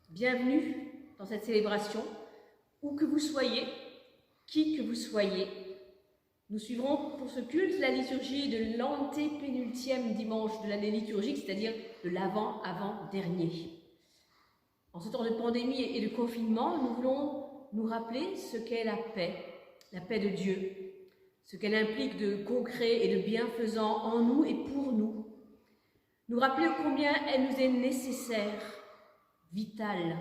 Bienvenue dans cette célébration, où que vous soyez, qui que vous soyez. Nous suivrons pour ce culte la liturgie de l'antépénultième dimanche de l'année liturgique, c'est-à-dire de l'avant-avant-dernier. En ce temps de pandémie et de confinement, nous voulons nous rappeler ce qu'est la paix de Dieu, ce qu'elle implique de concret et de bienfaisant en nous et pour nous. Nous rappeler combien elle nous est nécessaire, vitale.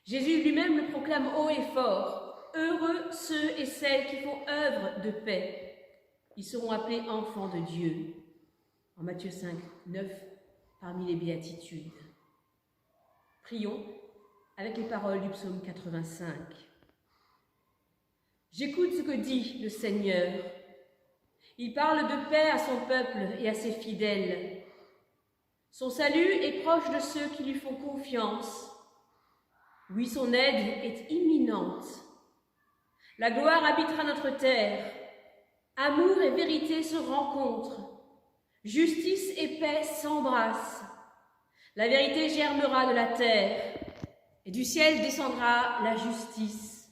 Jésus lui-même le proclame haut et fort. Heureux ceux et celles qui font œuvre de paix. Ils seront appelés enfants de Dieu. En Matthieu 5, 9, parmi les béatitudes. Prions avec les paroles du psaume 85. J'écoute ce que dit le Seigneur. Il parle de paix à son peuple et à ses fidèles. Son salut est proche de ceux qui lui font confiance. Oui, son aide est imminente. La gloire habitera notre terre. Amour et vérité se rencontrent. Justice et paix s'embrassent. La vérité germera de la terre, et du ciel descendra la justice.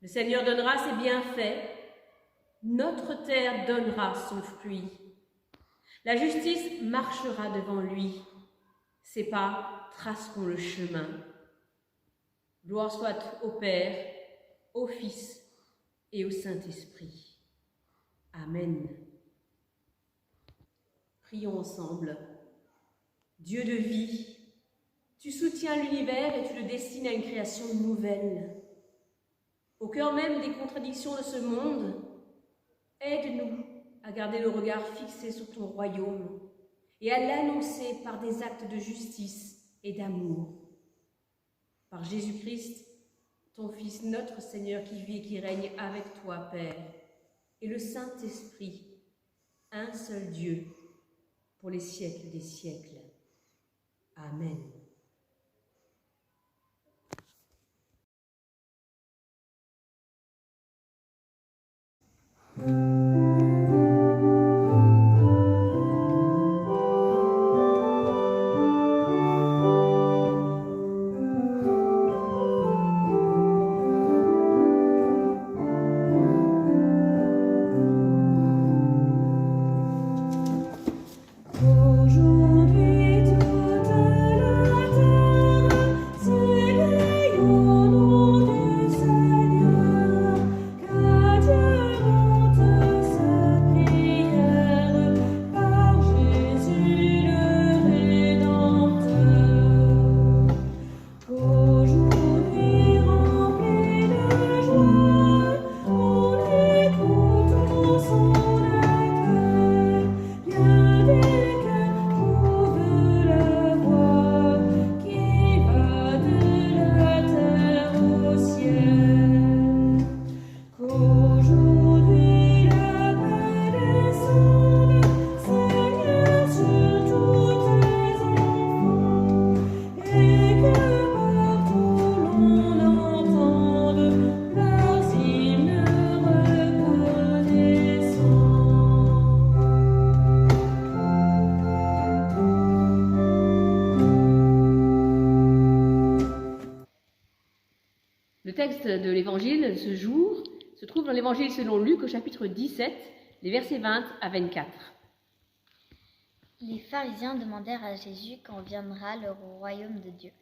Le Seigneur donnera ses bienfaits. Notre terre donnera son fruit. La justice marchera devant lui. Ses pas traceront le chemin. Gloire soit au Père, au Fils et au Saint-Esprit. Amen. Prions ensemble. Dieu de vie, tu soutiens l'univers et tu le destines à une création nouvelle. Au cœur même des contradictions de ce monde, aide-nous à garder le regard fixé sur ton royaume et à l'annoncer par des actes de justice et d'amour. Par Jésus-Christ, ton Fils, notre Seigneur, qui vit et qui règne avec toi, Père, et le Saint-Esprit, un seul Dieu, pour les siècles des siècles. Amen. Le texte de l'évangile de ce jour se trouve dans l'évangile selon Luc au chapitre 17, les versets 20 à 24. Les pharisiens demandèrent à Jésus quand viendra le royaume de Dieu.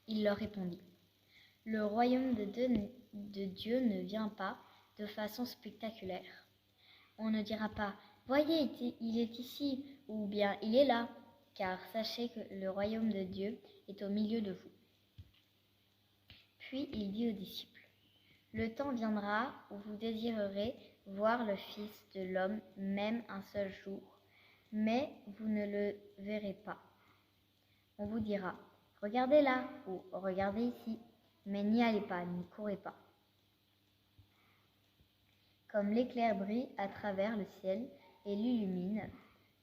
Il leur répondit, « Le royaume de Dieu ne vient pas de façon spectaculaire. On ne dira pas, « Voyez, il est ici » ou bien « Il est là », car sachez que le royaume de Dieu est au milieu de vous. Puis il dit aux disciples, « Le temps viendra où vous désirerez voir le Fils de l'homme même un seul jour, mais vous ne le verrez pas. On vous dira, regardez là ou regardez ici, mais n'y allez pas, n'y courez pas. Comme l'éclair brille à travers le ciel et l'illumine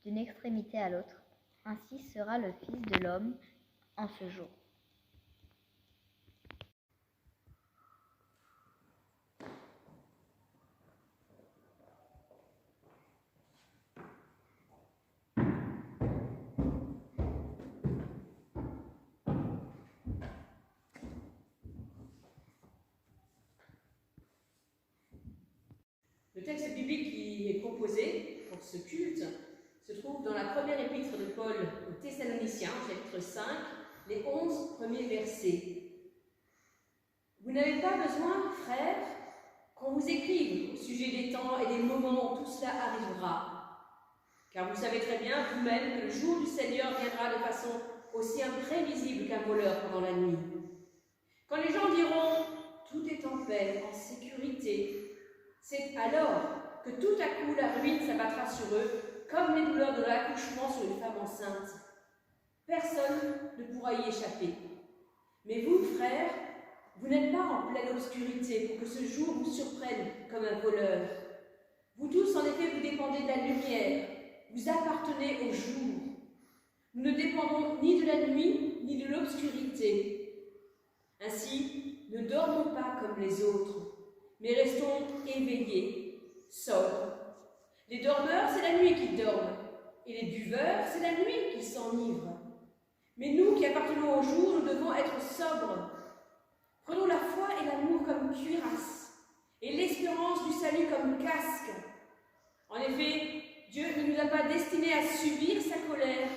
d'une extrémité à l'autre, ainsi sera le Fils de l'homme en ce jour. » Le texte biblique qui est proposé pour ce culte se trouve dans la première épître de Paul aux Thessaloniciens, chapitre 5, les 11 premiers versets. Vous n'avez pas besoin, frères, qu'on vous écrive au sujet des temps et des moments où tout cela arrivera. Car vous savez très bien vous-même que le jour du Seigneur viendra de façon aussi imprévisible qu'un voleur pendant la nuit. Quand les gens diront « tout est en paix, en sécurité », c'est alors que tout à coup la ruine s'abattra sur eux, comme les douleurs de l'accouchement sur une femme enceinte. Personne ne pourra y échapper. Mais vous, frères, vous n'êtes pas en pleine obscurité pour que ce jour vous surprenne comme un voleur. Vous tous, en effet, vous dépendez de la lumière, vous appartenez au jour. Nous ne dépendons ni de la nuit, ni de l'obscurité. Ainsi, ne dormons pas comme les autres, mais restons éveillés, sobres. Les dormeurs, c'est la nuit qu'ils dorment, et les buveurs, c'est la nuit qu'ils s'enivrent. Mais nous qui appartenons au jour, nous devons être sobres. Prenons la foi et l'amour comme cuirasse, et l'espérance du salut comme casque. En effet, Dieu ne nous a pas destinés à subir sa colère,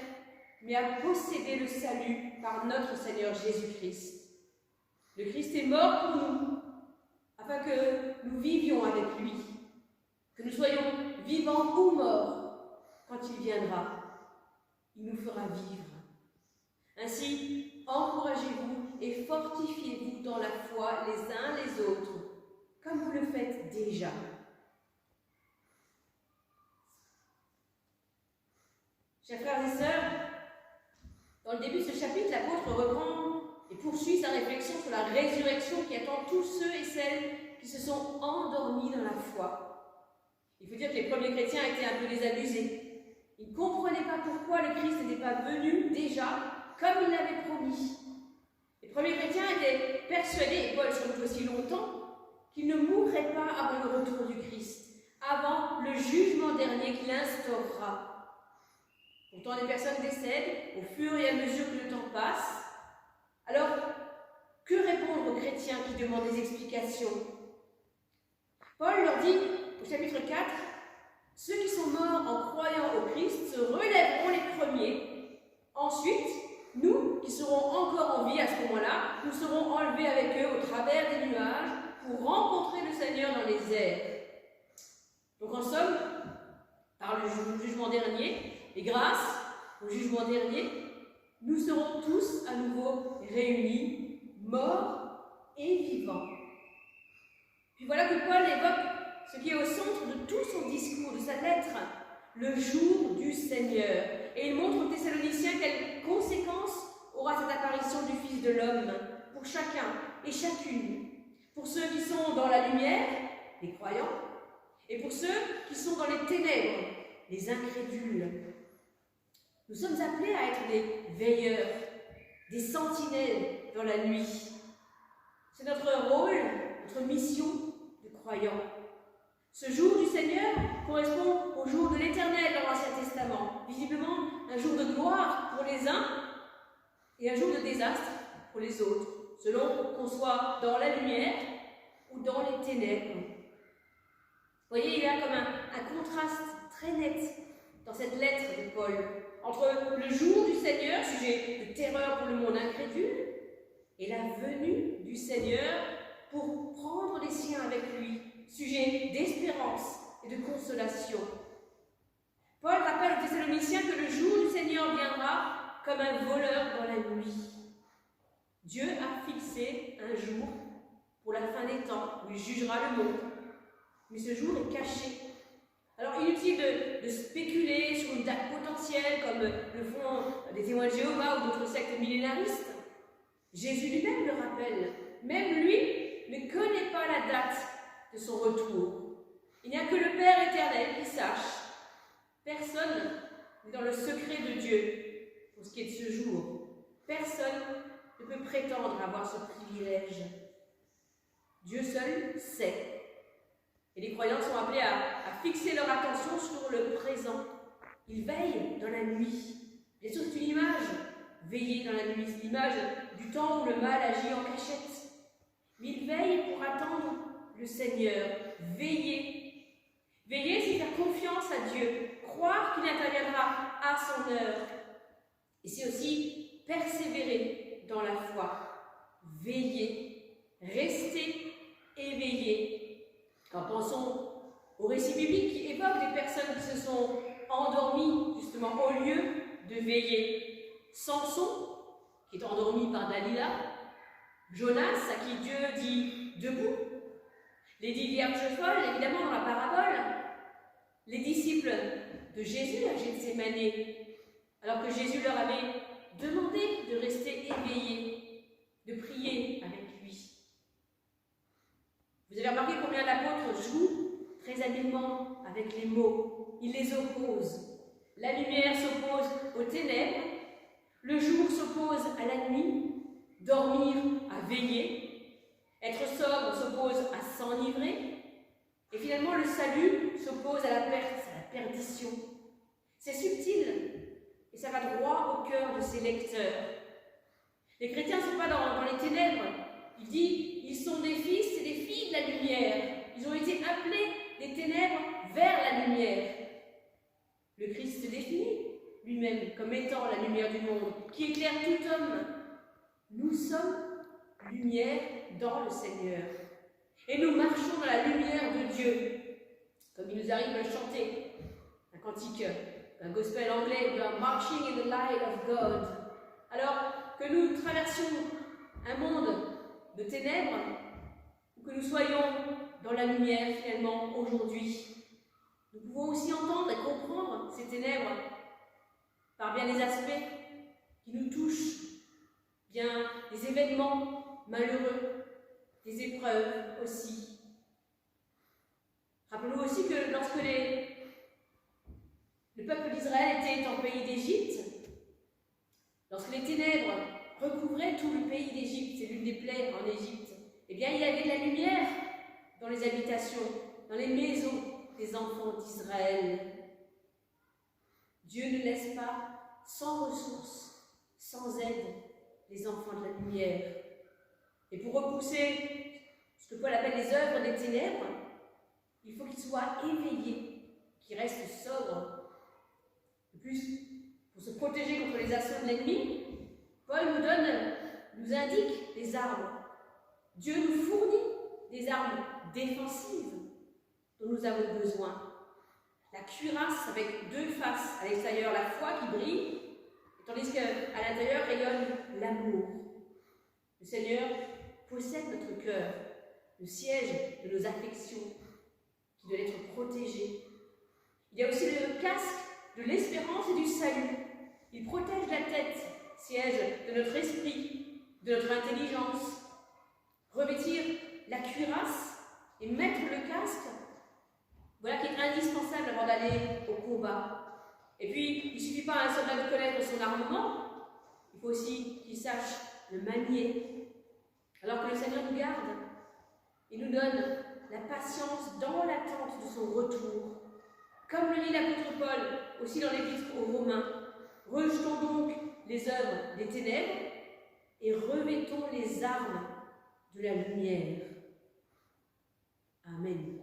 mais à posséder le salut par notre Seigneur Jésus-Christ. Le Christ est mort pour nous, afin que nous vivions avec lui, que nous soyons vivants ou morts quand il viendra. Il nous fera vivre. Ainsi, encouragez-vous et fortifiez-vous dans la foi les uns les autres, comme vous le faites déjà. Chers frères et sœurs, dans le début de ce chapitre, l'apôtre reprend et poursuit sa réflexion sur la résurrection qui attend tous ceux et celles qui se sont endormis dans la foi. Il faut dire que les premiers chrétiens étaient un peu désabusés. Ils ne comprenaient pas pourquoi le Christ n'était pas venu déjà comme il l'avait promis. Les premiers chrétiens étaient persuadés, et Paul sans doute aussi longtemps, qu'ils ne mourraient pas avant le retour du Christ, avant le jugement dernier qu'il instaurera. Pourtant, les personnes décèdent au fur et à mesure que le temps passe. Alors, que répondre aux chrétiens qui demandent des explications? Paul leur dit, au chapitre 4, « Ceux qui sont morts en croyant au Christ se relèveront les premiers. Ensuite, nous, qui serons encore en vie à ce moment-là, nous serons enlevés avec eux au travers des nuages pour rencontrer le Seigneur dans les airs. » Donc en somme, par le jugement dernier, et grâce au jugement dernier, nous serons tous à nouveau réunis, morts et vivants. Puis voilà que Paul évoque ce qui est au centre de tout son discours, de sa lettre, le jour du Seigneur. Et il montre aux Thessaloniciens quelles conséquences aura cette apparition du Fils de l'homme pour chacun et chacune, pour ceux qui sont dans la lumière, les croyants, et pour ceux qui sont dans les ténèbres, les incrédules. Nous sommes appelés à être des veilleurs, des sentinelles dans la nuit. C'est notre rôle, notre mission de croyants. Ce jour du Seigneur correspond au jour de l'Éternel dans l'Ancien Testament. Visiblement, un jour de gloire pour les uns et un jour de désastre pour les autres, selon qu'on soit dans la lumière ou dans les ténèbres. Vous voyez, il y a comme un contraste très net dans cette lettre de Paul, entre le jour du Seigneur, sujet de terreur pour le monde incrédule, et la venue du Seigneur pour prendre les siens avec lui, sujet d'espérance et de consolation. Paul rappelle aux Thessaloniciens que le jour du Seigneur viendra comme un voleur dans la nuit. Dieu a fixé un jour pour la fin des temps où il jugera le monde, mais ce jour est caché. Alors inutile de spéculer sur une date potentielle comme le font des témoins de Jéhovah ou d'autres sectes millénaristes. Jésus lui-même le rappelle. Même lui ne connaît pas la date de son retour. Il n'y a que le Père éternel qui sache. Personne n'est dans le secret de Dieu pour ce qui est de ce jour. Personne ne peut prétendre avoir ce privilège. Dieu seul sait. Et les croyants sont appelés à fixer leur attention sur le présent. Ils veillent dans la nuit. Bien sûr, c'est une image. Veiller dans la nuit, c'est l'image du temps où le mal agit en cachette. Mais ils veillent pour attendre le Seigneur. Veiller. Veiller, c'est faire confiance à Dieu. Croire qu'il interviendra à son heure. Et c'est aussi persévérer dans la foi. Veiller. Rester éveillé. Alors pensons au récit biblique qui évoque des personnes qui se sont endormies justement au lieu de veiller. Samson, qui est endormi par Dalila. Jonas, à qui Dieu dit debout. Les 10 vierges folles, évidemment, dans la parabole. Les disciples de Jésus à Gethsémani, alors que Jésus leur avait demandé de rester éveillés, de prier avec lui. Vous avez remarqué combien l'apôtre joue très habilement avec les mots. Il les oppose. La lumière s'oppose aux ténèbres, le jour s'oppose à la nuit, dormir à veiller, être sobre s'oppose à s'enivrer, et finalement le salut s'oppose à la perte, à la perdition. C'est subtil, et ça va droit au cœur de ses lecteurs. Les chrétiens ne sont pas dans les ténèbres. Il dit, ils sont des fils et des filles de la lumière. Ils ont été appelés des ténèbres vers la lumière. Le Christ se définit lui-même comme étant la lumière du monde, qui éclaire tout homme. Nous sommes lumière dans le Seigneur. Et nous marchons dans la lumière de Dieu. Comme il nous arrive de le chanter, un cantique, un gospel anglais, we are marching in the light of God. Alors que nous traversions un monde de ténèbres, ou que nous soyons dans la lumière finalement aujourd'hui, nous pouvons aussi entendre et comprendre ces ténèbres par bien des aspects qui nous touchent, bien des événements malheureux, des épreuves aussi. Rappelons-nous aussi que lorsque le peuple d'Israël était en pays d'Égypte, lorsque les ténèbres recouvraient tout le pays d'Égypte, c'est l'une des plaies en Égypte, eh bien il y avait de la lumière dans les habitations, dans les maisons des enfants d'Israël. Dieu ne laisse pas sans ressources, sans aide, les enfants de la lumière. Et pour repousser ce que Paul appelle les œuvres des ténèbres, il faut qu'ils soient éveillés, qu'ils restent sobres. De plus, pour se protéger contre les assauts de l'ennemi, Paul nous indique des armes. Dieu nous fournit des armes défensives dont nous avons besoin. La cuirasse avec 2 faces, à l'extérieur la foi qui brille, tandis qu'à l'intérieur rayonne l'amour. Le Seigneur possède notre cœur, le siège de nos affections, qui doit être protégé. Il y a aussi le casque de l'espérance et du salut. Il protège la tête, siège de notre esprit, de notre intelligence. Revêtir la cuirasse et mettre le casque, voilà qui est indispensable avant d'aller au combat. Et puis, il ne suffit pas à un soldat de connaître son armement, il faut aussi qu'il sache le manier. Alors que le Seigneur nous garde et nous donne la patience dans l'attente de son retour. Comme le dit l'apôtre Paul, aussi dans l'épître aux Romains, rejetons donc les œuvres des ténèbres et revêtons les armes de la lumière. Amen.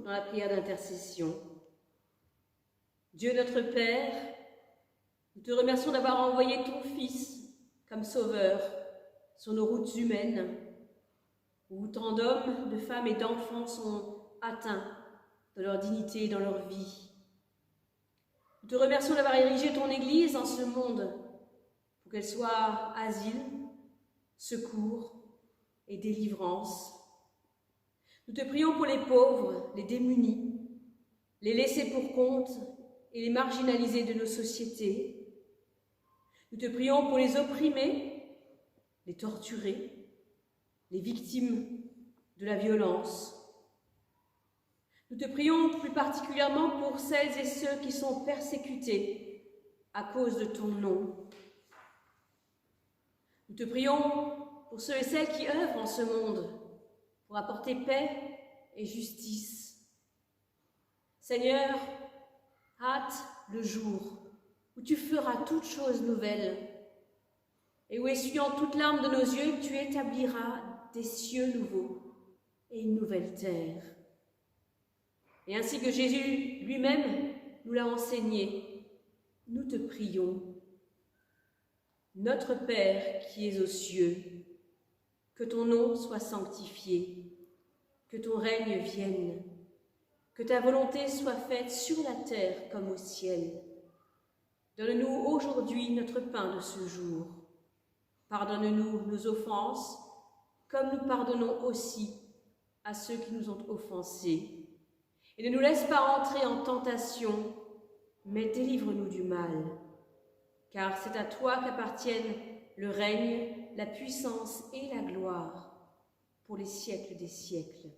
dans la prière d'intercession. Dieu notre Père, nous te remercions d'avoir envoyé ton Fils comme sauveur sur nos routes humaines, où tant d'hommes, de femmes et d'enfants sont atteints dans leur dignité et dans leur vie. Nous te remercions d'avoir érigé ton Église dans ce monde pour qu'elle soit asile, secours et délivrance. Nous te prions pour les pauvres, les démunis, les laissés pour compte et les marginalisés de nos sociétés. Nous te prions pour les opprimés, les torturés, les victimes de la violence. Nous te prions plus particulièrement pour celles et ceux qui sont persécutés à cause de ton nom. Nous te prions pour ceux et celles qui œuvrent en ce monde pour apporter paix et justice. Seigneur, hâte le jour où tu feras toutes choses nouvelles et où, essuyant toute larme de nos yeux, tu établiras des cieux nouveaux et une nouvelle terre. Et ainsi que Jésus lui-même nous l'a enseigné, nous te prions. Notre Père qui es aux cieux, que ton nom soit sanctifié, que ton règne vienne, que ta volonté soit faite sur la terre comme au ciel. Donne-nous aujourd'hui notre pain de ce jour. Pardonne-nous nos offenses, comme nous pardonnons aussi à ceux qui nous ont offensés. Et ne nous laisse pas entrer en tentation, mais délivre-nous du mal. Car c'est à toi qu'appartiennent le règne, la puissance et la gloire pour les siècles des siècles.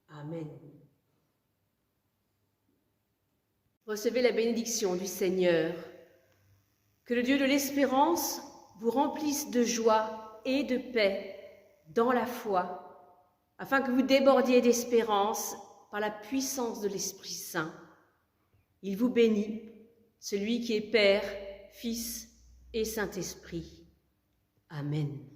Amen. Recevez la bénédiction du Seigneur. Que le Dieu de l'espérance vous remplisse de joie et de paix dans la foi, afin que vous débordiez d'espérance par la puissance de l'Esprit Saint. Il vous bénit, celui qui est Père, Fils et Saint-Esprit. Amen.